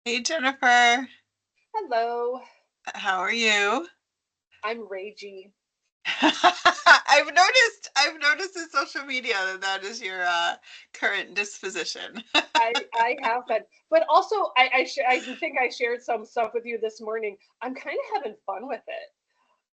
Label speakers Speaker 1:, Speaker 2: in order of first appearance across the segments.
Speaker 1: Hey Jennifer,
Speaker 2: Hello,
Speaker 1: how are you?
Speaker 2: I'm Ragey.
Speaker 1: I've noticed in social media that is your current disposition.
Speaker 2: I have been, but also I think I shared some stuff with you this morning. I'm kind of having fun with it.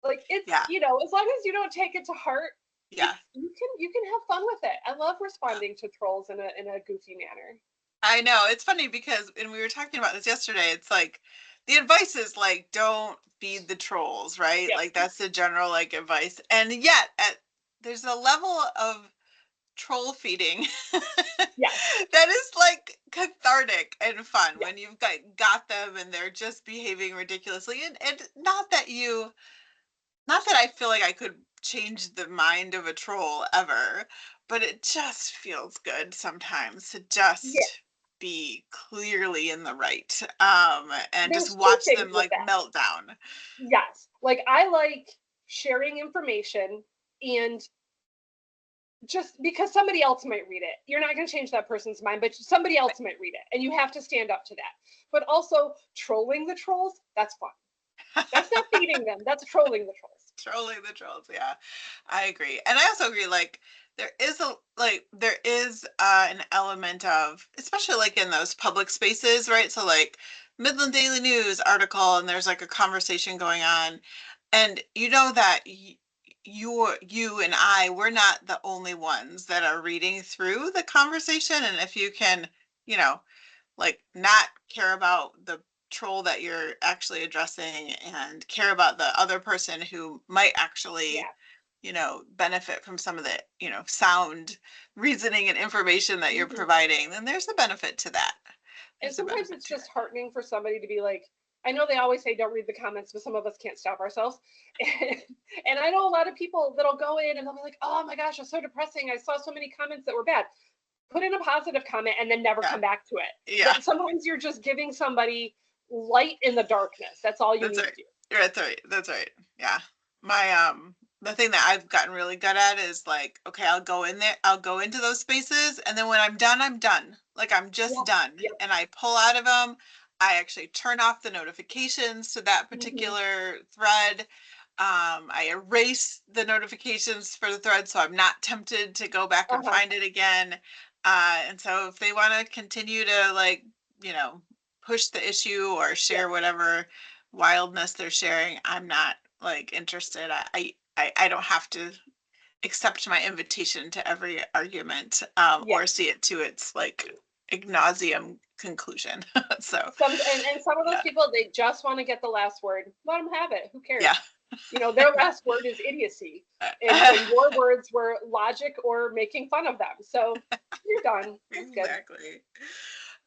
Speaker 2: Like it's
Speaker 1: Yeah,
Speaker 2: as long as you don't take it to heart,
Speaker 1: yeah.
Speaker 2: you can have fun with it. I love responding to trolls in a goofy manner.
Speaker 1: I know it's funny because when we were talking about this yesterday, it's like the advice is like don't feed the trolls, right?
Speaker 2: Yep.
Speaker 1: Like that's the general like advice, and yet there's a level of troll feeding
Speaker 2: Yes.
Speaker 1: that is like cathartic and fun
Speaker 2: Yes.
Speaker 1: when you've got them and they're just behaving ridiculously and not that I feel like I could change the mind of a troll ever, but it just feels good sometimes to
Speaker 2: Yeah.
Speaker 1: just be clearly in the right and just
Speaker 2: There's two
Speaker 1: watch
Speaker 2: things
Speaker 1: them
Speaker 2: with
Speaker 1: like
Speaker 2: that.
Speaker 1: melt down.
Speaker 2: Yes. Like I like sharing information and just because somebody else might read it. You're not going to change that person's mind, but somebody else might read it, and you have to stand up to that. But also, trolling the trolls, that's fun. That's not feeding them, that's trolling the trolls.
Speaker 1: Trolling the trolls, yeah. I agree. And I also agree, like, there is an element of, especially like in those public spaces, right? So like Midland Daily News article, and there's like a conversation going on, and you know that you and I, we're not the only ones that are reading through the conversation, and if you can, you know, like not care about the troll that you're actually addressing and care about the other person who might actually,
Speaker 2: Yeah.
Speaker 1: benefit from some of the, sound reasoning and information that you're
Speaker 2: Hmm.
Speaker 1: providing, then there's a benefit to that.
Speaker 2: And
Speaker 1: There's a
Speaker 2: sometimes
Speaker 1: benefit
Speaker 2: it's
Speaker 1: to
Speaker 2: just heartening for somebody to be like, I know they always say don't read the comments, but some of us can't stop ourselves. And I know a lot of people that'll go in and they'll be like, oh my gosh, it's so depressing. I saw so many comments that were bad. Put in a positive comment and then never
Speaker 1: it. Yeah.
Speaker 2: come back to it.
Speaker 1: Yeah.
Speaker 2: That sometimes you're just giving somebody light in the darkness. That's all you
Speaker 1: That's
Speaker 2: need to
Speaker 1: right.
Speaker 2: do.
Speaker 1: That's right. That's right. Yeah. The thing that I've gotten really good at is like, okay, I'll go into those spaces, and then when I'm done, I'm done. Like I'm just
Speaker 2: Yep.
Speaker 1: done.
Speaker 2: Yep.
Speaker 1: And I pull out of them. I actually turn off the notifications to that
Speaker 2: Hmm.
Speaker 1: particular thread. I erase the notifications for the thread so I'm not tempted to go back and
Speaker 2: Uh-huh.
Speaker 1: find it again. And so if they want to continue to like, you know, push the issue or
Speaker 2: Yep.
Speaker 1: share whatever wildness they're sharing, I'm not like interested. I don't have to accept my invitation to every argument
Speaker 2: Yes.
Speaker 1: or see it to its like ad nauseum conclusion. So
Speaker 2: And some of those
Speaker 1: yeah,
Speaker 2: people, they just want to get the last word. Let them have it. Who
Speaker 1: yeah.
Speaker 2: cares? Their last word is idiocy. And your words were logic or making fun of them. So you're done. It's good.
Speaker 1: Exactly.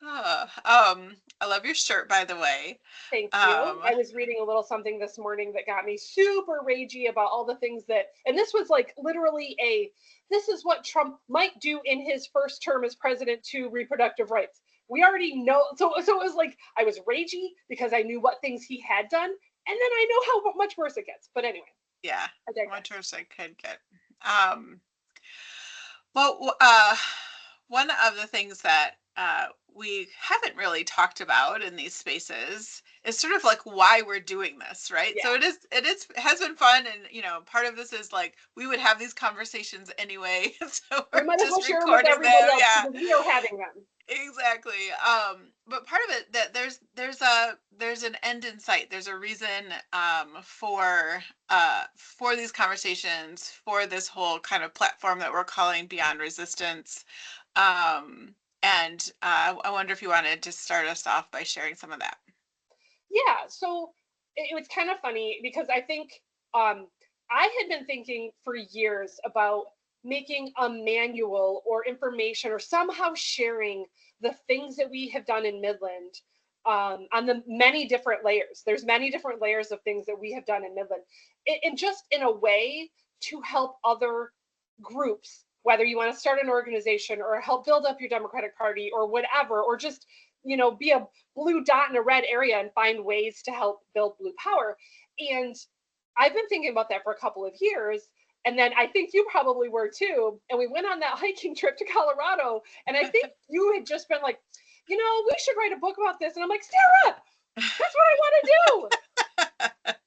Speaker 1: I love your shirt, by the way.
Speaker 2: Thank you.
Speaker 1: Um,
Speaker 2: I was reading a little something this morning that got me super ragey about all the things and this was like literally this is what Trump might do in his first term as president to reproductive rights. We already know. So it was like I was ragey because I knew what things he had done. And then I know how much worse it gets. But anyway,
Speaker 1: yeah,
Speaker 2: I
Speaker 1: how much
Speaker 2: digress.
Speaker 1: worse I could get. Um, well, one of the things that we haven't really talked about in these spaces is sort of like why we're doing this, right?
Speaker 2: Yeah.
Speaker 1: So it has been fun, and part of this is like we would have these conversations anyway, so
Speaker 2: We
Speaker 1: we're
Speaker 2: might as well
Speaker 1: just
Speaker 2: share them with
Speaker 1: recording them.
Speaker 2: everybody else
Speaker 1: Yeah,
Speaker 2: because we are having them.
Speaker 1: exactly. But part of it that there's an end in sight. There's a reason for these conversations, for this whole kind of platform that we're calling Beyond Resistance. Um, and I wonder if you wanted to start us off by sharing some of that.
Speaker 2: Yeah, so it was kind of funny because I think um, I had been thinking for years about making a manual or information or somehow sharing the things that we have done in Midland on the many different layers. There's many different layers of things that we have done in Midland, and just in a way to help other groups, whether you want to start an organization or help build up your Democratic Party or whatever, or just be a blue dot in a red area and find ways to help build blue power. And I've been thinking about that for a couple of years. And then I think you probably were too. And we went on that hiking trip to Colorado. And I think you had just been like, we should write a book about this. And I'm like, Sarah, that's what I want to do.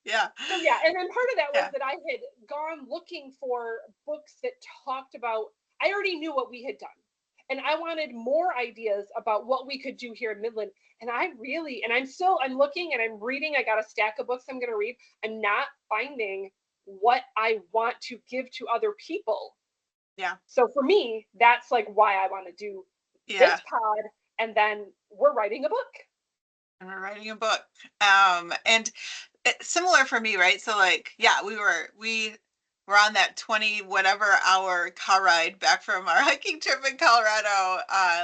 Speaker 1: Yeah.
Speaker 2: So yeah, and then part of that was
Speaker 1: Yeah.
Speaker 2: that I had gone looking for books that talked about, I already knew what we had done. And I wanted more ideas about what we could do here in Midland. And I'm looking and I'm reading. I got a stack of books I'm going to read. I'm not finding what I want to give to other people.
Speaker 1: Yeah.
Speaker 2: So for me, that's like why I want to do
Speaker 1: Yeah.
Speaker 2: this pod. And then we're writing a book.
Speaker 1: And we're writing a book. And similar for me, right? So like, yeah, we were on that 20 whatever hour car ride back from our hiking trip in Colorado,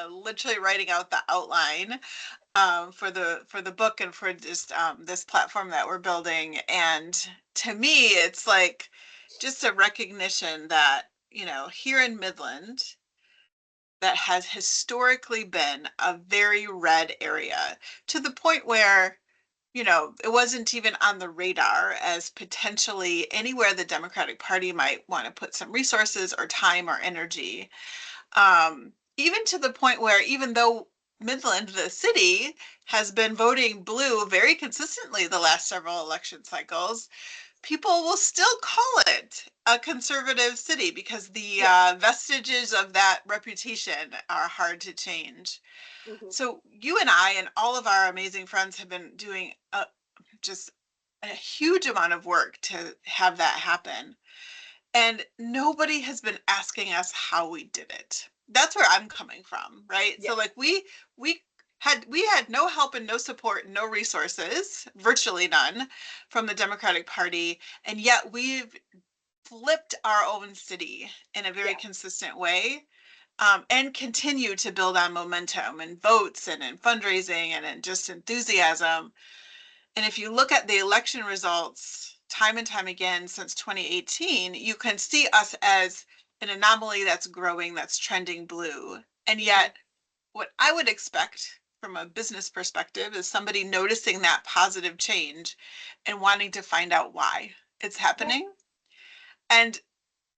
Speaker 1: literally writing out the outline for the book and for just this platform that we're building. And to me, it's like just a recognition that, here in Midland, that has historically been a very red area, to the point where, it wasn't even on the radar as potentially anywhere the Democratic Party might want to put some resources or time or energy. Even to the point where, even though Midland, the city, has been voting blue very consistently the last several election cycles, people will still call it a conservative city because the vestiges of that reputation are hard to change.
Speaker 2: Mm-hmm.
Speaker 1: So you and I and all of our amazing friends have been doing just a huge amount of work to have that happen. And nobody has been asking us how we did it. That's where I'm coming from, right?
Speaker 2: Yeah.
Speaker 1: So like we had no help and no support, no resources, virtually none, from the Democratic Party, and yet we've flipped our own city in a very consistent way, and continue to build on momentum and votes and in fundraising and in just enthusiasm. And if you look at the election results time and time again since 2018, you can see us as an anomaly that's growing, that's trending blue. And yet, what I would expect from a business perspective is somebody noticing that positive change and wanting to find out why it's happening. And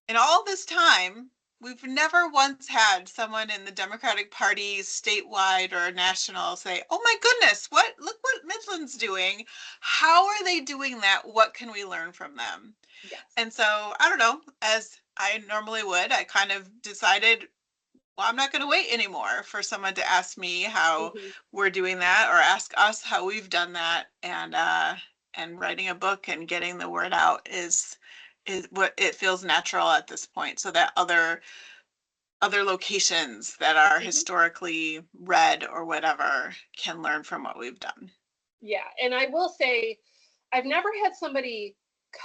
Speaker 1: in all this time, we've never once had someone in the Democratic Party, statewide or national, say, "Oh my goodness, look what Midland's doing. How are they doing that? What can we learn from them?"
Speaker 2: Yes.
Speaker 1: And so, I don't know, as I normally would, I kind of decided, well, I'm not going to wait anymore for someone to ask me how we're doing that, or ask us how we've done that. And writing a book and getting the word out is what it feels natural at this point, so that other locations that are historically red or whatever can learn from what we've done.
Speaker 2: Yeah, and I will say, I've never had somebody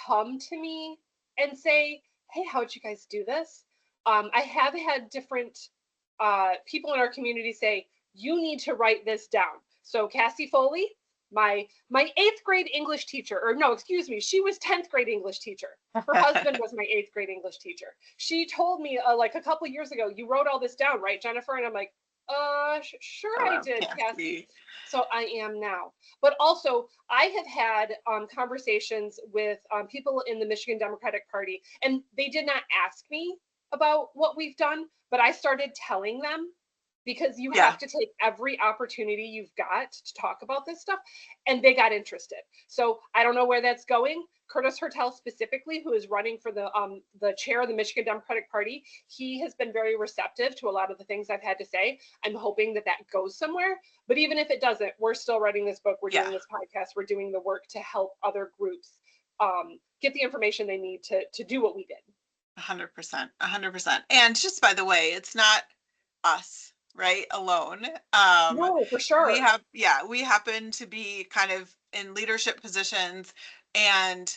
Speaker 2: come to me and say, "Hey, how'd you guys do this?" I have had different people in our community say, "You need to write this down." So Cassie Foley, my 8th grade English teacher, or no, excuse me, she was 10th grade English teacher. Her husband was my 8th grade English teacher. She told me like a couple years ago, "You wrote all this down, right, Jennifer?" And I'm like, sure I did, Cassie. So I am now. But also, I have had conversations with people in the Michigan Democratic Party, and they did not ask me about what we've done, but I started telling them, because you have to take every opportunity you've got to talk about this stuff, and they got interested. So I don't know where that's going. Curtis Hertel specifically, who is running for the chair of the Michigan Democratic Party, he has been very receptive to a lot of the things I've had to say. I'm hoping that goes somewhere. But even if it doesn't, we're still writing this book. We're doing this podcast. We're doing the work to help other groups get the information they need to do what we did.
Speaker 1: 100%, 100%. And just by the way, it's not us, right, alone.
Speaker 2: No, for sure.
Speaker 1: We happen to be kind of in leadership positions, and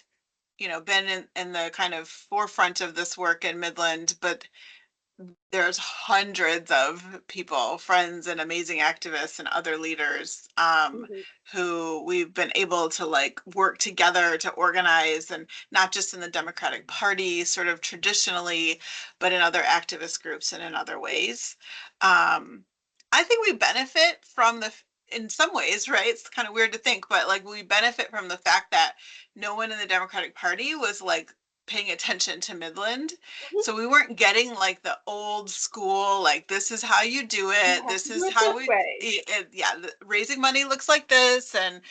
Speaker 1: been in the kind of forefront of this work in Midland, but there's hundreds of people, friends and amazing activists and other leaders, who we've been able to like work together to organize, and not just in the Democratic Party sort of traditionally, but in other activist groups and in other ways. I think we benefit from in some ways, right? It's kind of weird to think, but like we benefit from the fact that no one in the Democratic Party was like paying attention to Midland.
Speaker 2: Mhm.
Speaker 1: So we weren't getting like the old school, like this is how you do
Speaker 2: You
Speaker 1: it.
Speaker 2: have
Speaker 1: This
Speaker 2: to do
Speaker 1: is
Speaker 2: it
Speaker 1: how
Speaker 2: this
Speaker 1: we,
Speaker 2: way.
Speaker 1: yeah, raising money looks like this and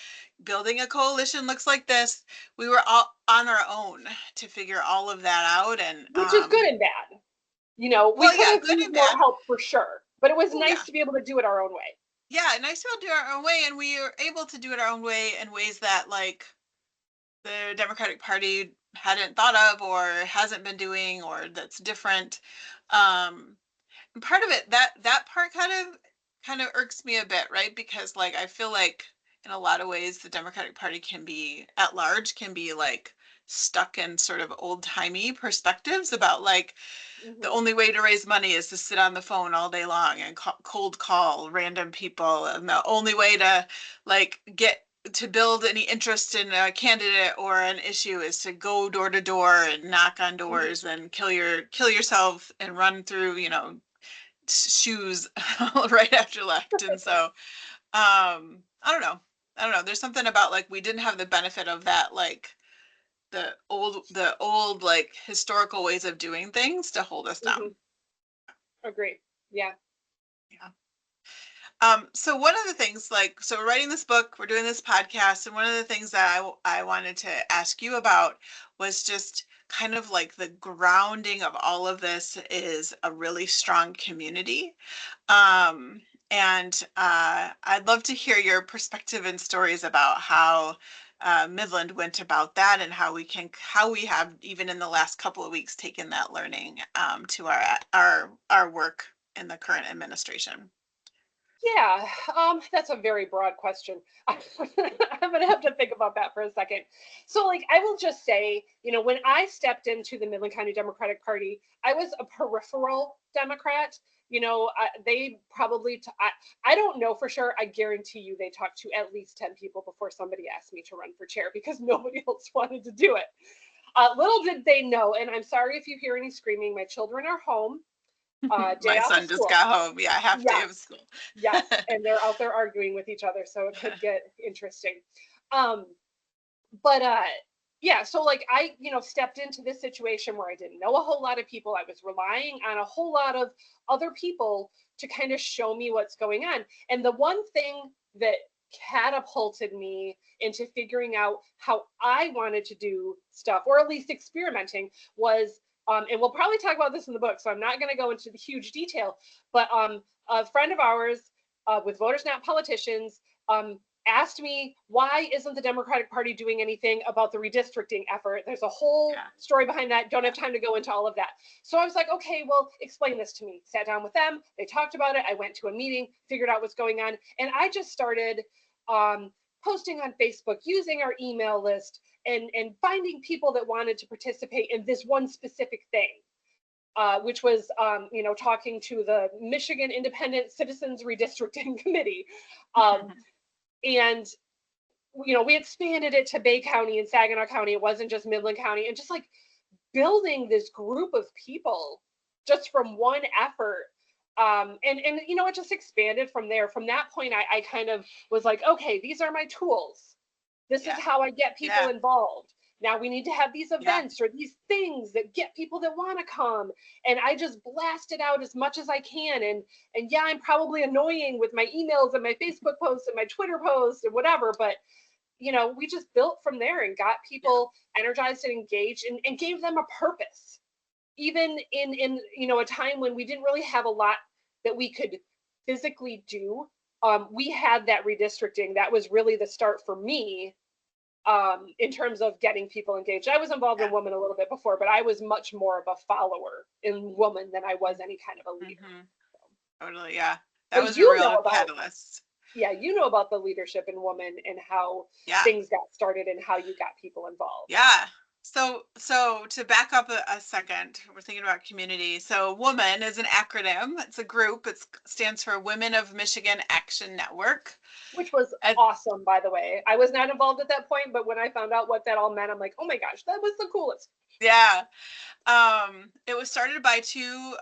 Speaker 1: building a coalition looks like this. We were all on our own to figure all of that out. And,
Speaker 2: Which is good and bad. We
Speaker 1: well,
Speaker 2: could
Speaker 1: yeah,
Speaker 2: have
Speaker 1: good
Speaker 2: used
Speaker 1: and
Speaker 2: more
Speaker 1: bad.
Speaker 2: help for sure, but it was
Speaker 1: Oh, yeah.
Speaker 2: nice to be able to do it our own way.
Speaker 1: Yeah, nice to be able to do our own way. And we are able to do it our own way in ways that like the Democratic Party hadn't thought of or hasn't been doing or that's different. Um, and part of it that part kind of irks me a bit, right? Because like I feel like in a lot of ways the Democratic Party can be at large can be like stuck in sort of old-timey perspectives about like the
Speaker 2: Hmm.
Speaker 1: only way to raise money is to sit on the phone all day long and cold call random people, and the only way to like get to build any interest in a candidate or an issue is to go door to door and knock on
Speaker 2: Hmm.
Speaker 1: doors and kill yourself and run through, shoes right after left. And so I don't know, there's something about like we didn't have the benefit of that, like the old like historical ways of doing things to hold us
Speaker 2: Hmm.
Speaker 1: down.
Speaker 2: Agree. Yeah.
Speaker 1: Yeah. So one of the things, like, so we're writing this book, we're doing this podcast, and one of the things that I wanted to ask you about was just kind of like the grounding of all of this is a really strong community. Um, and I'd love to hear your perspective and stories about how Midland went about that and how we have even in the last couple of weeks taken that learning to our work in the current administration.
Speaker 2: Yeah, that's a very broad question. I'm gonna have to think about that for a second. So, like, I will just say, when I stepped into the Midland County Democratic Party, I was a peripheral Democrat. They probably, I don't know for sure. I guarantee you they talked to at least 10 people before somebody asked me to run for chair because nobody else wanted to do it. Little did they know, and I'm sorry if you hear any screaming, my children are home, day
Speaker 1: My
Speaker 2: off of
Speaker 1: son just
Speaker 2: school.
Speaker 1: got home. Yeah, half day
Speaker 2: Yes.
Speaker 1: of school.
Speaker 2: Yes, and they're out there arguing with each other, so it could get interesting. Um, but yeah, so like I, stepped into this situation where I didn't know a whole lot of people. I was relying on a whole lot of other people to kind of show me what's going on. And the one thing that catapulted me into figuring out how I wanted to do stuff, or at least experimenting, was and we'll probably talk about this in the book, so I'm not going to go into the huge detail, but a friend of ours with Voters Not Politicians asked me, why isn't the Democratic Party doing anything about the redistricting effort? There's a whole
Speaker 1: Yeah.
Speaker 2: story behind that. Don't have time to go into all of that. So I was like, okay, well, explain this to me. Sat down with them. They talked about it. I went to a meeting, figured out what's going on. And I just started um, posting on Facebook, using our email list, and finding people that wanted to participate in this one specific thing. Which was, talking to the Michigan Independent Citizens Redistricting Committee. And we expanded it to Bay County and Saginaw County. It wasn't just Midland County, and just like building this group of people just from one effort. And it just expanded from there. From that point, I kind of was like, okay, these are my tools. This is
Speaker 1: Yeah.
Speaker 2: how I get people
Speaker 1: Yeah.
Speaker 2: involved. Now we need to have these
Speaker 1: Yeah.
Speaker 2: events or these things that get people that want to come. And I just blast it out as much as I can. And yeah, I'm probably annoying with my emails and my Facebook posts and my Twitter posts and whatever, but we just built from there and got
Speaker 1: Yeah.
Speaker 2: people energized and engaged, and gave them a purpose. Even in a time when we didn't really have a lot that we could physically do, we had that redistricting. That was really the start for me, in terms of getting people engaged. I was involved in
Speaker 1: Yeah.
Speaker 2: Woman a little bit before, but I was much more of a follower in Woman than I was any kind of a leader.
Speaker 1: Mm-hmm. Totally. Yeah. That
Speaker 2: But
Speaker 1: was a real catalyst.
Speaker 2: you know about the leadership in Woman and how
Speaker 1: Yeah.
Speaker 2: things got started and how you got people involved.
Speaker 1: Yeah. So to back up a second, we're thinking about community. So WOMAN is an acronym. It's a group. It stands for Women of Michigan Action Network.
Speaker 2: Which was
Speaker 1: And
Speaker 2: awesome, by the way. I was not involved at that point, but when I found out what that all meant, I'm like, oh my gosh, that was the coolest.
Speaker 1: yeah, it was started by two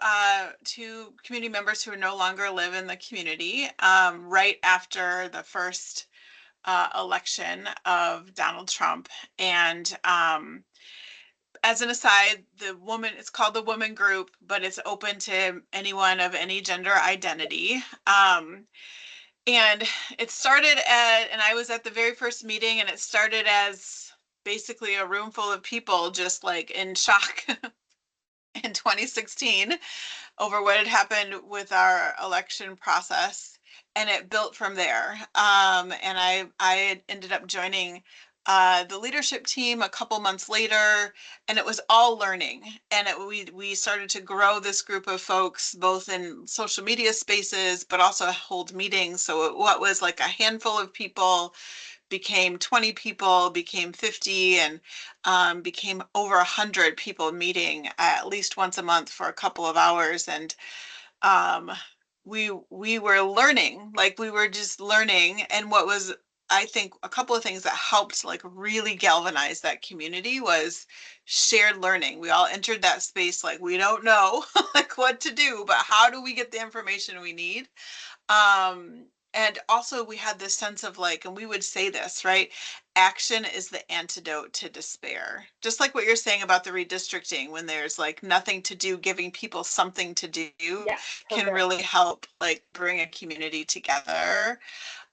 Speaker 1: community members who no longer live in the community, right after the first election of Donald Trump. And as an aside, it's called the Woman Group, but it's open to anyone of any gender identity. And it started and I was at the very first meeting, and it started as basically a room full of people just like in shock in 2016 over what had happened with our election process, and it built from there. And I ended up joining the leadership team a couple months later, and it was all learning. And we started to grow this group of folks both in social media spaces, but also hold meetings. So what was like a handful of people became 20 people, became 50, and became over 100 people meeting at least once a month for a couple of hours. And um, we were learning, like we were just learning. And what was, I think, a couple of things that helped like really galvanize that community was shared learning. We all entered that space like we don't know like what to do, but how do we get the information we need? And also we had this sense of like, and we would say this, right? Action is the antidote to despair. Just like what you're saying about the redistricting, when there's like nothing to do, giving people something to do
Speaker 2: Yes,
Speaker 1: can
Speaker 2: perfect.
Speaker 1: really help like bring a community together.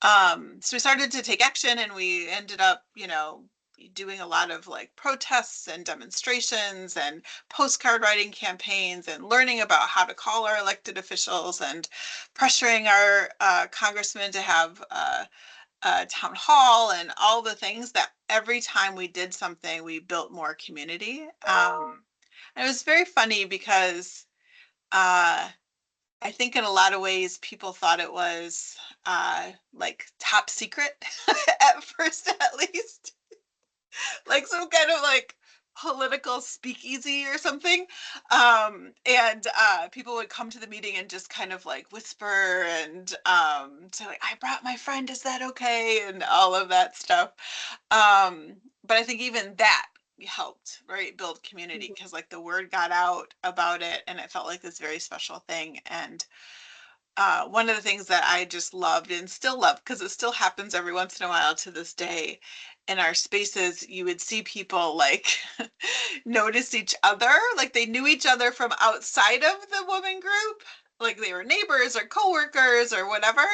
Speaker 1: So we started to take action, and we ended up, doing a lot of like protests and demonstrations and postcard writing campaigns, and learning about how to call our elected officials, and pressuring our congressman to have a town hall, and all the things that every time we did something, we built more community. And it was very funny because uh, I think in a lot of ways people thought it was like top secret at first, at least, like some kind of like political speakeasy or something. And people would come to the meeting and just kind of like whisper and say like, I brought my friend, is that okay? And all of that stuff. But I think even that helped, right, build community,
Speaker 2: Mhm.
Speaker 1: because like the word got out about it, and it felt like this very special thing. And one of the things that I just loved and still love, because it still happens every once in a while to this day, in our spaces, you would see people like notice each other, like they knew each other from outside of the woman group, like they were neighbors or coworkers or whatever.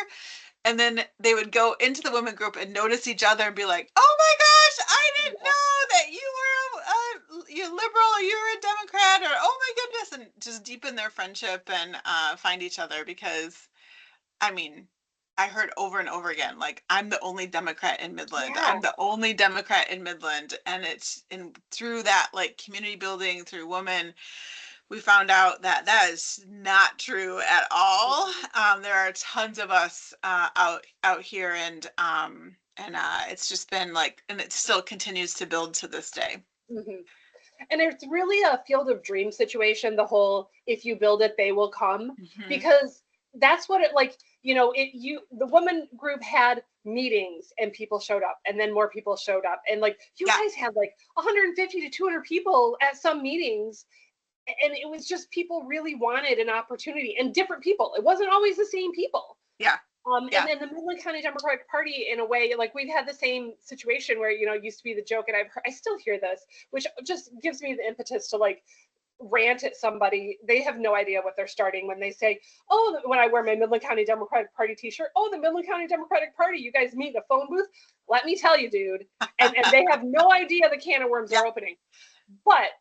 Speaker 1: And then they would go into the women group and notice each other and be like, "Oh my gosh, I didn't
Speaker 2: Yeah.
Speaker 1: know that you liberal, or you were a Democrat," or "Oh my goodness," and just deepen their friendship and find each other. Because I mean, I heard over and over again, like, I'm the only Democrat in Midland. I'm
Speaker 2: Yes.
Speaker 1: the only Democrat in Midland. And it's in through that like community building through women, we found out that that is not true at all. There are tons of us out here, and it's just been like, and it still continues to build to this day.
Speaker 2: Mhm. And it's really a field of dreams situation, the whole if you build it they will come,
Speaker 1: Hmm.
Speaker 2: because that's what it like, the woman group had meetings and people showed up and then more people showed up, and like you
Speaker 1: Yeah,
Speaker 2: guys had like 150 to 200 people at some meetings, and it was just people really wanted an opportunity, and different people, it wasn't always the same people.
Speaker 1: yeah,
Speaker 2: And
Speaker 1: yeah.
Speaker 2: then the Midland County Democratic Party, in a way, like we've had the same situation where, it used to be the joke, and I still hear this, which just gives me the impetus to like rant at somebody. They have no idea what they're starting when they say, "Oh," when I wear my Midland County Democratic Party T-shirt, "Oh, the Midland County Democratic Party, you guys meet in a phone booth." Let me tell you, dude, and they have no idea the can of worms
Speaker 1: Yeah.
Speaker 2: are opening. But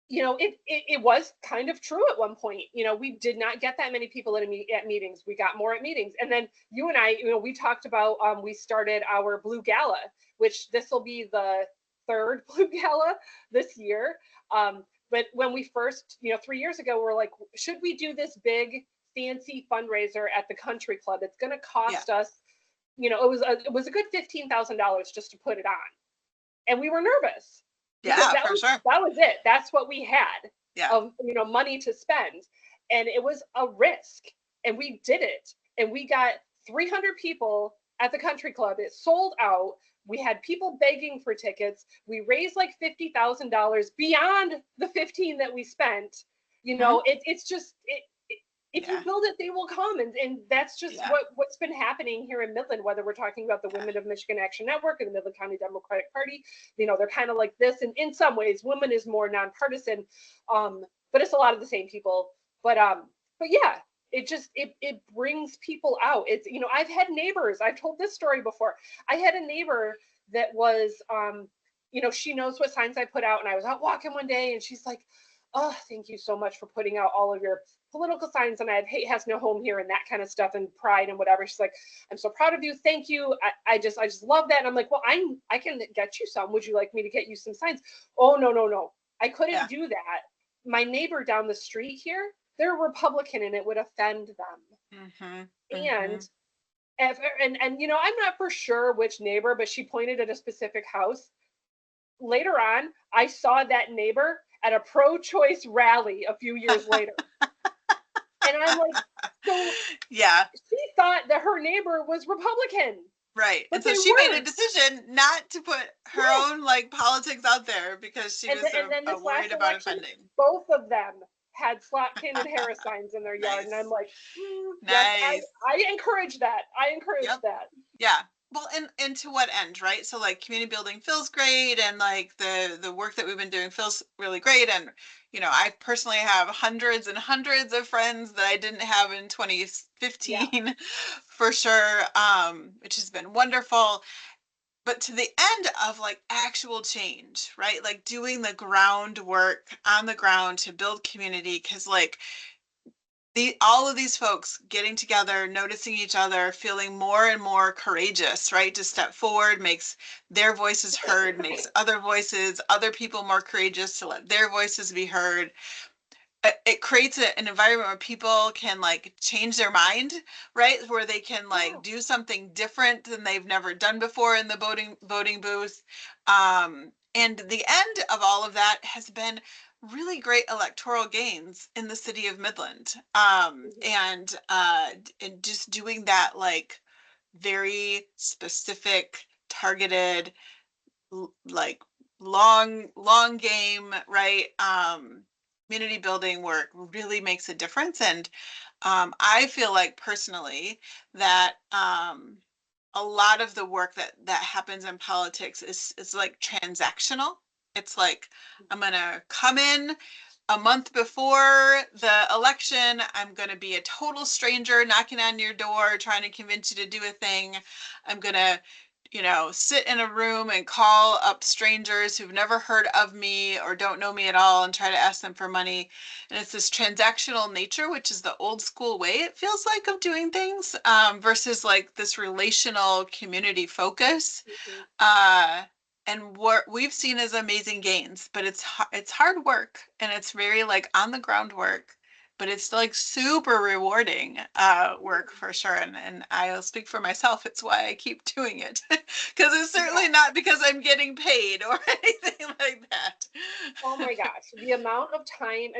Speaker 2: it was kind of true at one point. We did not get that many people at meetings. We got more at meetings. And then you and I, we talked about, we started our Blue Gala, which this will be the third Blue Gala this year. But when we first, 3 years ago, we're like, should we do this big fancy fundraiser at the country club? It's going to
Speaker 1: Yeah,
Speaker 2: cost us, it was a good $15,000 just to put it on, and we were nervous because
Speaker 1: yeah,
Speaker 2: that
Speaker 1: for
Speaker 2: was
Speaker 1: sure.
Speaker 2: that was it. That's what we had
Speaker 1: Yeah.
Speaker 2: of money to spend, and it was a risk, and we did it, and we got 300 people at the country club. It sold out. We had people begging for tickets. We raised like $50,000 beyond the 15 that we spent.
Speaker 1: Hmm.
Speaker 2: It's just if you build it, they will come. And that's just what's been happening here in Midland, whether we're talking about the Women of Michigan Action Network or the Midland County Democratic Party. They're kind of like this. And in some ways, women is more nonpartisan, but it's a lot of the same people. But yeah, it brings people out. It's, I've had neighbors, I've told this story before. I had a neighbor that was, she knows what signs I put out, and I was out walking one day and she's like, oh, thank you so much for putting out all of your political signs, and I have hate has no home here and that kind of stuff, and pride and whatever. She's like, I'm so proud of you. Thank you. I just love that. And I'm like, well, I can get you some. Would you like me to get you some signs? Oh, no. I couldn't do that. My neighbor down the street here, they're Republican and it would offend them. And I'm not for sure which neighbor, but she pointed at a specific house. Later on, I saw that neighbor at a pro-choice rally a few years later. And I'm like, so she thought that her neighbor was Republican.
Speaker 1: Right. And so she made a decision not to put her own politics out there because she was worried about offending.
Speaker 2: Both of them had Slotkin and Harris signs in their yard. And I'm like, nice. I encourage that. That.
Speaker 1: Yeah. Well, and to what end, right? So community building feels great, and the work that we've been doing feels really great. And I personally have hundreds and hundreds of friends that I didn't have in 2015 for sure, which has been wonderful. But to the end of actual change, right? Doing the groundwork on the ground to build community, because all of these folks getting together, noticing each other, feeling more and more courageous, right? To step forward makes their voices heard, makes other people more courageous to let their voices be heard. It creates an environment where people can change their mind, right? Where they can do something different than they've never done before in the voting booth. And the end of all of that has been really great electoral gains in the city of Midland, and just doing that very specific, targeted, long game, right? Community building work really makes a difference, and I feel personally that a lot of the work that happens in politics is transactional. It's I'm gonna come in a month before the election. I'm gonna be a total stranger knocking on your door, trying to convince you to do a thing. I'm gonna sit in a room and call up strangers who've never heard of me or don't know me at all and try to ask them for money. And it's this transactional nature, which is the old school way, it feels like, of doing things, versus this relational community focus. And what we've seen is amazing gains, but it's hard work, and it's very on the ground work. But it's super rewarding work for sure. And I'll speak for myself. It's why I keep doing it, because it's certainly not because I'm getting paid or anything like that.
Speaker 2: Oh my gosh. The amount of time,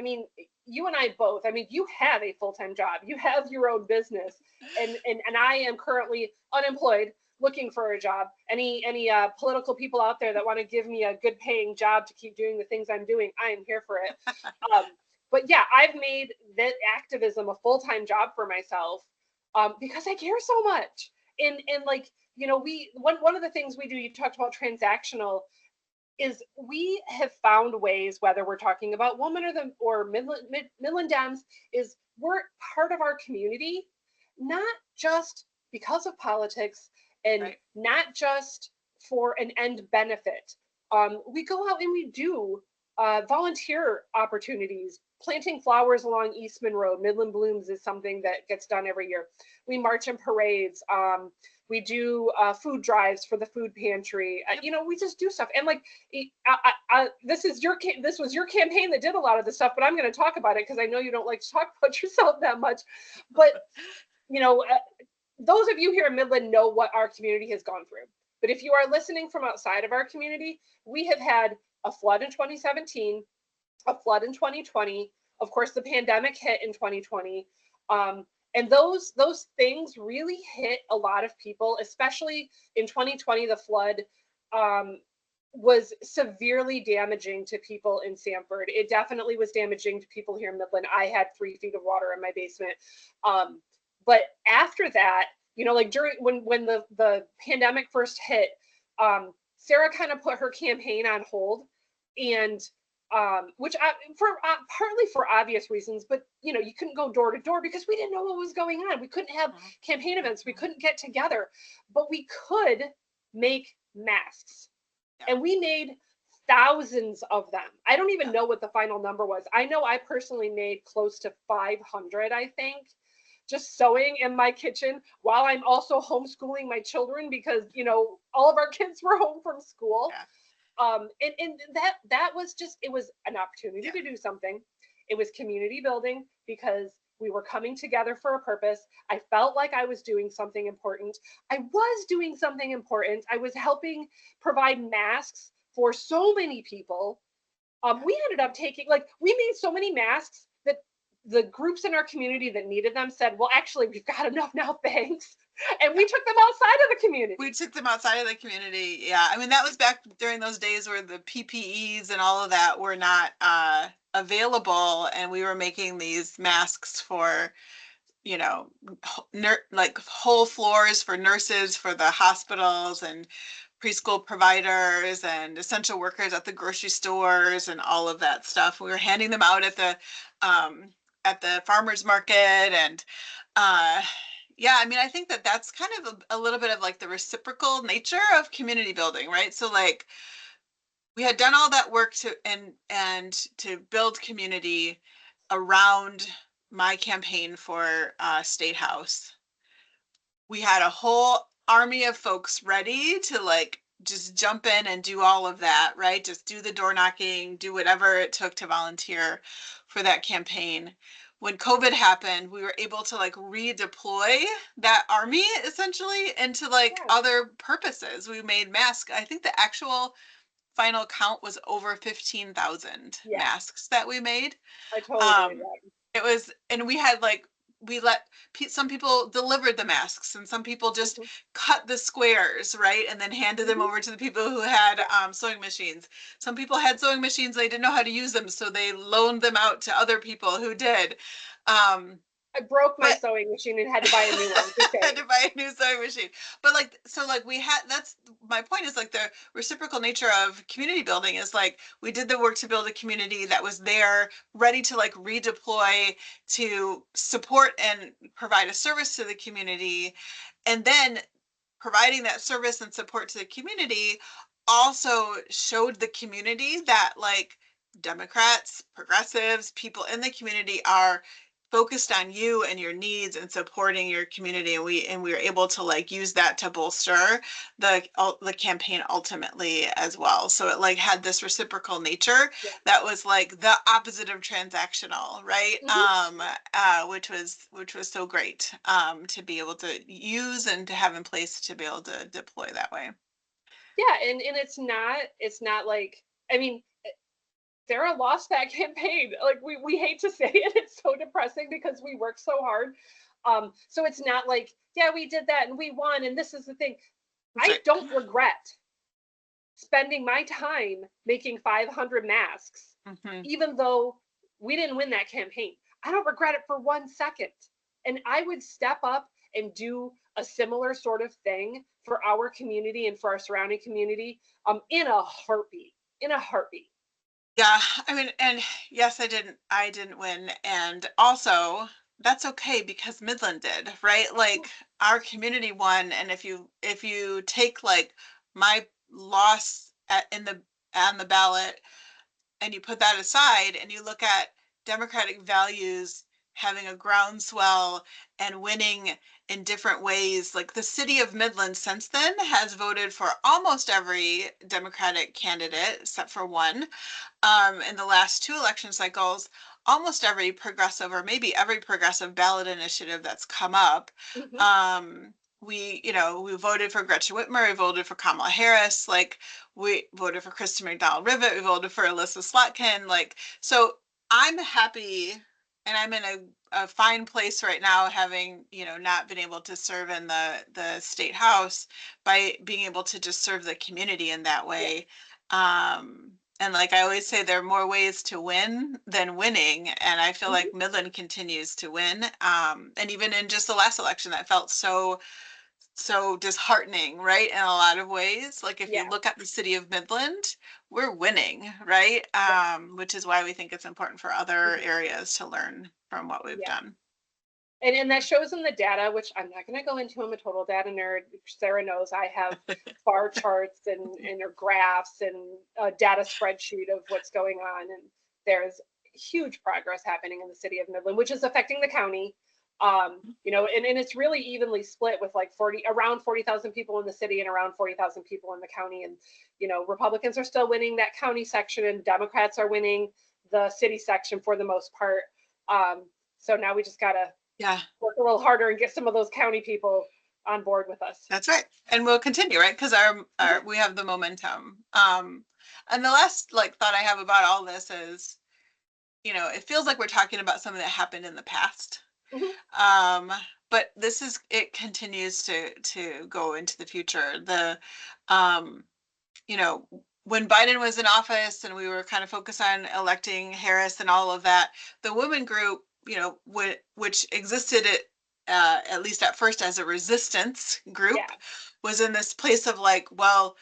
Speaker 2: you and I both, you have a full-time job, you have your own business, and I am currently unemployed, looking for a job. Any political people out there that want to give me a good paying job to keep doing the things I'm doing, I am here for it. But yeah, I've made that activism a full-time job for myself, because I care so much. And one of the things we do, you talked about transactional, is we have found ways, whether we're talking about women or Midland Dems, is we're part of our community, not just because of politics and not just for an end benefit. We go out and we do volunteer opportunities. Planting flowers along Eastman Road, Midland Blooms, is something that gets done every year. We march in parades. We do food drives for the food pantry. We just do stuff. And this was your campaign that did a lot of this stuff, but I'm going to talk about it because I know you don't like to talk about yourself that much. But those of you here in Midland know what our community has gone through. But if you are listening from outside of our community, we have had a flood in 2017. A flood in 2020. Of course, the pandemic hit in 2020. And those things really hit a lot of people, especially in 2020, the flood was severely damaging to people in Sanford. It definitely was damaging to people here in Midland. I had 3 feet of water in my basement. But after that, like during when the pandemic first hit, Sarah kind of put her campaign on hold, and which for partly for obvious reasons, but you couldn't go door to door because we didn't know what was going on. We couldn't have campaign events. We couldn't get together, but we could make masks, and we made thousands of them. I don't even know what the final number was. I know I personally made close to 500, I think, just sewing in my kitchen while I'm also homeschooling my children because all of our kids were home from school.
Speaker 1: Yeah.
Speaker 2: And that was just, it was an opportunity to do something. It was community building because we were coming together for a purpose. I felt like I was doing something important. I was doing something important. I was helping provide masks for so many people. We ended up we made so many masks that the groups in our community that needed them said, well, actually, we've got enough now, thanks. And we took them outside of the community.
Speaker 1: We took them outside of the community. Yeah. I mean, that was back during those days where the PPEs and all of that were not available. And we were making these masks for, like whole floors for nurses, for the hospitals and preschool providers and essential workers at the grocery stores and all of that stuff. We were handing them out at the farmers market. And yeah, I mean, I think that that's kind of a little bit of like the reciprocal nature of community building, right? So like we had done all that work and to build community around my campaign for State House. We had a whole army of folks ready to like just jump in and do all of that, right? Just do the door knocking, do whatever it took to volunteer for that campaign. When COVID happened, we were able to like redeploy that army essentially into like other purposes. We made masks. I think the actual final count was over 15,000 masks that we made.
Speaker 2: I totally believe that.
Speaker 1: It was, and we had like, we let some people delivered the masks and some people just cut the squares, right? And then handed them over to the people who had sewing machines. Some people had sewing machines, they didn't know how to use them, so they loaned them out to other people who did.
Speaker 2: I broke my sewing machine and had to buy a new one.
Speaker 1: Had to buy a new sewing machine. But like, so like we had, that's my point is like the reciprocal nature of community building is like, we did the work to build a community that was there ready to like redeploy to support and provide a service to the community. And then providing that service and support to the community also showed the community that like Democrats, progressives, people in the community are focused on you and your needs and supporting your community, and we were able to like use that to bolster the campaign ultimately as well. So it like had this reciprocal nature that was like the opposite of transactional, right? Which was so great to be able to use and to have in place to be able to deploy that way.
Speaker 2: Yeah, and it's not like, I mean, Sarah lost that campaign. Like we hate to say it, it's so depressing because we worked so hard. So it's not like, yeah, we did that and we won and this is the thing. I don't regret spending my time making 500 masks, even though we didn't win that campaign. I don't regret it for 1 second. And I would step up and do a similar sort of thing for our community and for our surrounding community in a heartbeat.
Speaker 1: Yeah, I mean, and yes, I didn't win. And also that's okay because Midland did, right? Like our community won. And if you take like my loss on the ballot and you put that aside and you look at democratic values having a groundswell and winning in different ways, like the city of Midland since then has voted for almost every Democratic candidate except for one. In the last 2 election cycles, almost every progressive or maybe every progressive ballot initiative that's come up. We voted for Gretchen Whitmer, we voted for Kamala Harris, like we voted for Kristen McDonald-Rivet, we voted for Alyssa Slotkin, like, so I'm happy and I'm in a fine place right now, having, not been able to serve in the state house by being able to just serve the community in that way. And like I always say, there are more ways to win than winning. And I feel
Speaker 2: Mhm.
Speaker 1: like Midland continues to win. And even in just the last election, that felt so disheartening, right? In a lot of ways. Like if you
Speaker 2: Yeah,
Speaker 1: look at the city of Midland, we're winning, right?
Speaker 2: yeah,
Speaker 1: Which is why we think it's important for other
Speaker 2: mhm,
Speaker 1: areas to learn from what we've
Speaker 2: yeah.
Speaker 1: done.
Speaker 2: And that shows in the data, which I'm not going to go into. I'm a total data nerd. Sarah knows I have bar charts and graphs and a data spreadsheet of what's going on. And there's huge progress happening in the city of Midland, which is affecting the county. And it's really evenly split with like around 40,000 people in the city and around 40,000 people in the county. And, Republicans are still winning that county section and Democrats are winning the city section for the most part. So now we just got to
Speaker 1: Yeah,
Speaker 2: work a little harder and get some of those county people on board with us.
Speaker 1: that's right. And we'll continue, right? Because our we have the momentum. And the last like thought I have about all this is, it feels like we're talking about something that happened in the past.
Speaker 2: Mhm.
Speaker 1: Um, but it continues to go into the future. Um, you know, when Biden was in office and we were kind of focused on electing Harris and all of that, the women group, which existed at least at first as a resistance group,
Speaker 2: Yeah.
Speaker 1: was in this place of like, well,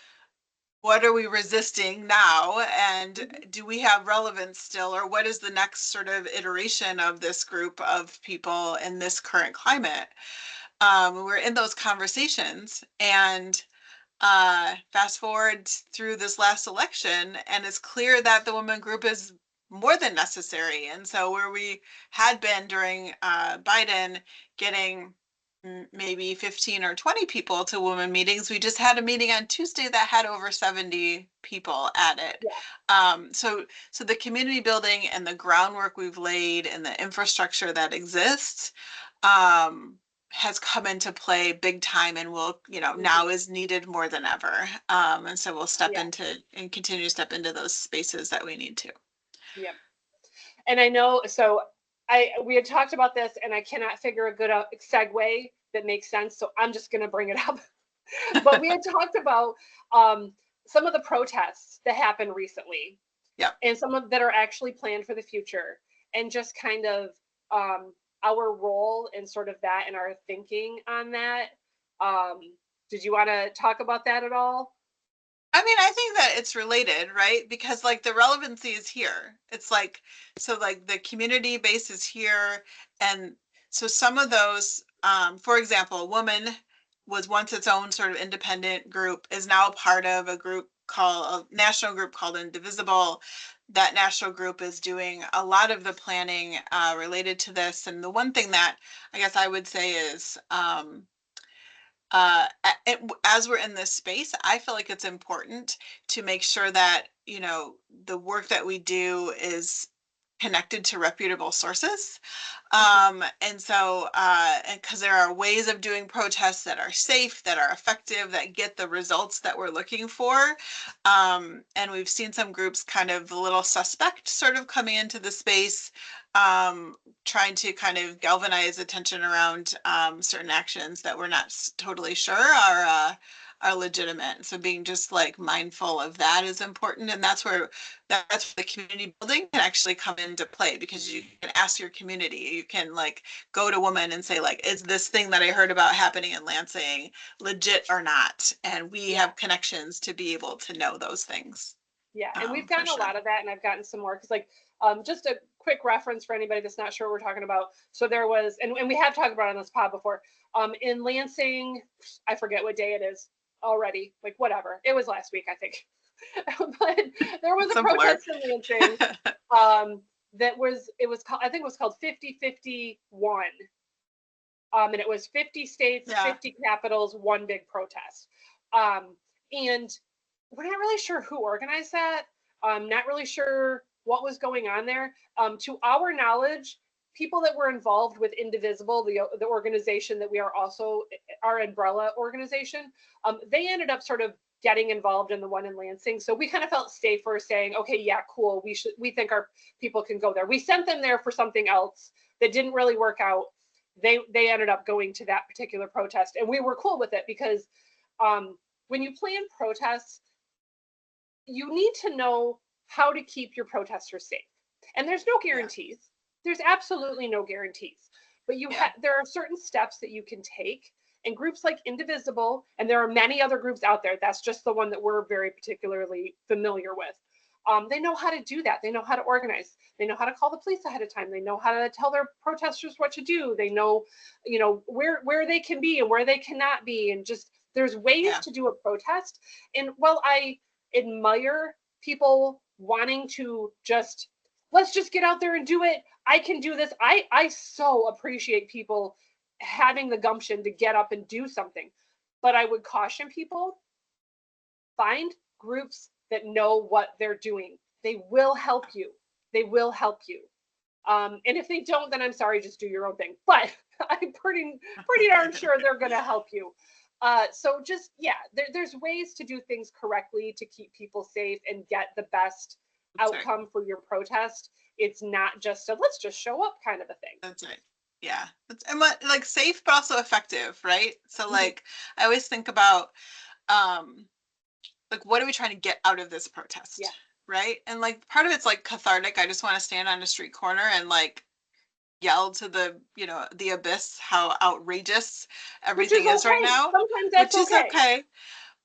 Speaker 1: what are we resisting now? And
Speaker 2: Mhm.
Speaker 1: do we have relevance still? Or what is the next sort of iteration of this group of people in this current climate? We're in those conversations. And fast forward through this last election, and it's clear that the women group is more than necessary. And so, where we had been during Biden getting maybe 15 or 20 people to women meetings, we just had a meeting on Tuesday that had over 70 people at it.
Speaker 2: Yeah.
Speaker 1: So the community building and the groundwork we've laid and the infrastructure that exists um, has come into play big time and will,
Speaker 2: Mhm.
Speaker 1: now is needed more than ever. And so we'll step
Speaker 2: Yeah.
Speaker 1: into and continue to step into those spaces that we need to.
Speaker 2: Yeah. And I know, so we had talked about this and I cannot figure a good segue that makes sense. So I'm just going to bring it up. But we had talked about um, some of the protests that happened recently
Speaker 1: Yep.
Speaker 2: and some of that are actually planned for the future and just kind of um, our role in sort of that and our thinking on that. Um, did you want to talk about that at all?
Speaker 1: I mean, I think that it's related, right? Because like the relevancy is here. It's like, so like the community base is here. And so some of those, for example, a woman was once its own sort of independent group, is now part of a national group called Indivisible. That national group is doing a lot of the planning related to this. And the one thing that I guess I would say is, as we're in this space, I feel like it's important to make sure that, the work that we do is connected to reputable sources.
Speaker 2: Mhm.
Speaker 1: And so, and because there are ways of doing protests that are safe, that are effective, that get the results that we're looking for. And we've seen some groups kind of a little suspect sort of coming into the space, um, trying to kind of galvanize attention around certain actions that we're not totally sure are legitimate. So being just like mindful of that is important, and that's where the community building can actually come into play because you can ask your community. You can like go to women and say like, is this thing that I heard about happening in Lansing legit or not? And we
Speaker 2: Yeah.
Speaker 1: have connections to be able to know those things,
Speaker 2: Yeah, and we've
Speaker 1: for
Speaker 2: gotten a
Speaker 1: sure.
Speaker 2: lot of that, and I've gotten some more because, like, just a quick reference for anybody that's not sure what we're talking about. So there was, and we have talked about it on this pod before. In Lansing, I forget what day it is already. Like, whatever, it was last week, I think. But there was
Speaker 1: It's
Speaker 2: a
Speaker 1: a blur.
Speaker 2: protest in Lansing that was it was called I think it was called 5051, and it was 50 states,
Speaker 1: Yeah.
Speaker 2: 50 capitals, one big protest. Um, and we're not really sure who organized that. Not really sure what was going on there. To our knowledge, people that were involved with Indivisible, the organization that we are also our umbrella organization, they ended up sort of getting involved in the one in Lansing. So we kind of felt safer saying, okay, yeah, cool. We think our people can go there. We sent them there for something else that didn't really work out. They ended up going to that particular protest, and we were cool with it because when you plan protests, you need to know how to keep your protesters safe. And there's no
Speaker 1: Yeah.
Speaker 2: guarantees. There's absolutely no guarantees. But
Speaker 1: Yeah.
Speaker 2: there are certain steps that you can take. And groups like Indivisible, and there are many other groups out there, that's just the one that we're very particularly familiar with. They know how to do that. They know how to organize. They know how to call the police ahead of time. They know how to tell their protesters what to do. They know, where they can be and where they cannot be. And just there's ways
Speaker 1: Yeah.
Speaker 2: to do a protest. And while I admire people wanting to just let's just get out there and do it. I can do this. I so appreciate people having the gumption to get up and do something. But I would caution people, find groups that know what they're doing. They will help you. They will help you. And if they don't, then I'm sorry, just do your own thing. But I'm pretty darn sure they're going to help you. So just, yeah, there's ways to do things correctly to keep people safe and get the best
Speaker 1: That's right.
Speaker 2: outcome for your protest. It's not just a let's just show up kind of a thing.
Speaker 1: That's right. Yeah. And what, like, safe but also effective, right? So like I always think about like, what are we trying to get out of this protest?
Speaker 2: Yeah.
Speaker 1: Right. And like part of it's like cathartic. I just want to stand on a street corner and like yell to the, the abyss how outrageous
Speaker 2: Which is
Speaker 1: everything is right
Speaker 2: okay.
Speaker 1: now,
Speaker 2: Sometimes that's
Speaker 1: which is
Speaker 2: okay.
Speaker 1: okay.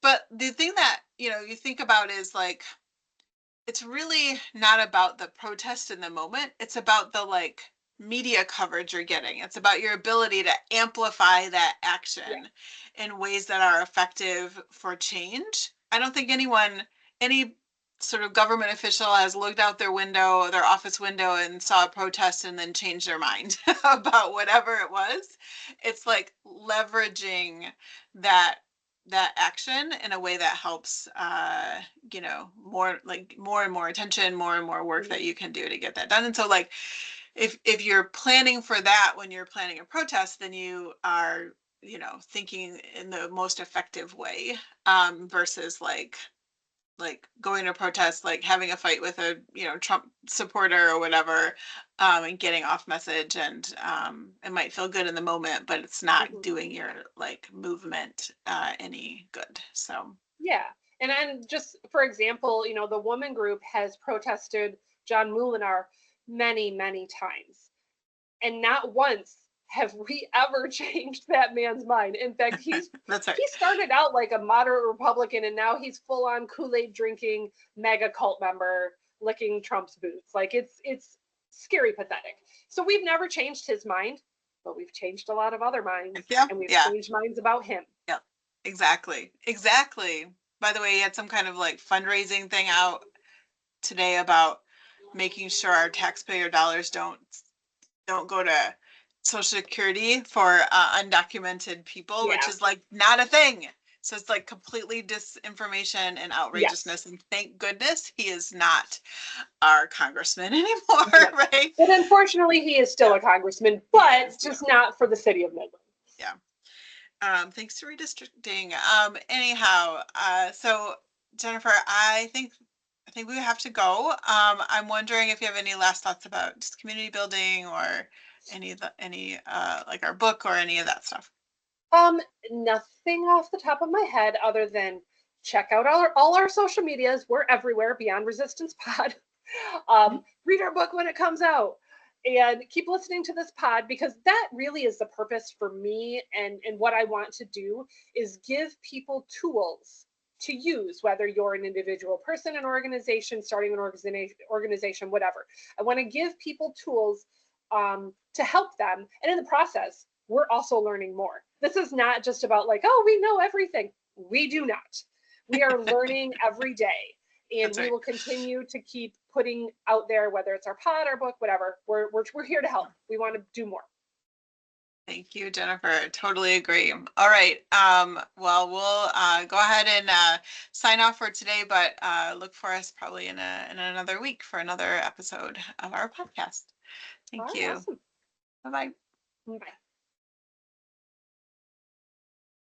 Speaker 1: But the thing that, you think about is like, it's really not about the protest in the moment. It's about the like media coverage you're getting. It's about your ability to amplify that action in ways that are effective for change. I don't think any sort of government official has looked out their office window and saw a protest and then changed their mind about whatever it was. It's like leveraging that action in a way that helps more and more attention, more and more work that you can do to get that done. And so like if you're planning for that when you're planning a protest, then you are thinking in the most effective way, versus like going to protest, like having a fight with a Trump supporter or whatever, and getting off message, and it might feel good in the moment, but it's not doing your like movement any good. So
Speaker 2: Yeah. And then just for example, the woman group has protested John Molinar many, many times. And not once have we ever changed that man's mind. In fact,
Speaker 1: that's right.
Speaker 2: he started out like a moderate Republican, and now he's full on Kool-Aid drinking mega cult member licking Trump's boots. Like it's scary pathetic. So we've never changed his mind, but we've changed a lot of other minds,
Speaker 1: Yeah.
Speaker 2: and we've
Speaker 1: Yeah.
Speaker 2: changed minds about him.
Speaker 1: Yeah. Exactly. By the way, he had some kind of like fundraising thing out today about making sure our taxpayer dollars don't go to Social Security for undocumented people, which
Speaker 2: Yeah.
Speaker 1: is like not a thing. So it's like completely disinformation and outrageousness.
Speaker 2: Yes.
Speaker 1: And thank goodness he is not our congressman anymore,
Speaker 2: Yep.
Speaker 1: right?
Speaker 2: But unfortunately, he is still a congressman, but just not for the city of Midland.
Speaker 1: Yeah. Thanks to redistricting. Anyhow, so Jennifer, I think we have to go. I'm wondering if you have any last thoughts about just community building or any like our book or any of that stuff.
Speaker 2: Nothing off the top of my head other than check out all our social medias. We're everywhere, Beyond Resistance Pod. Read our book when it comes out, and keep listening to this pod, because that really is the purpose for me, and what I want to do is give people tools to use, whether you're an individual person, an organization, starting an organization, whatever. I want to give people tools to help them, and in the process, we're also learning more. This is not just about like, oh, we know everything. We do not. We are learning every day, and
Speaker 1: That's
Speaker 2: we
Speaker 1: right.
Speaker 2: will continue to keep putting out there, whether it's our pod, our book, whatever. We're here to help. We want to do more.
Speaker 1: Thank you, Jennifer. Totally agree. All right. Well, we'll go ahead and sign off for today, but look for us probably in another week for another episode of our podcast.
Speaker 2: All
Speaker 1: Thank
Speaker 2: right,
Speaker 1: you.
Speaker 2: awesome.
Speaker 1: Bye-bye.
Speaker 2: Bye.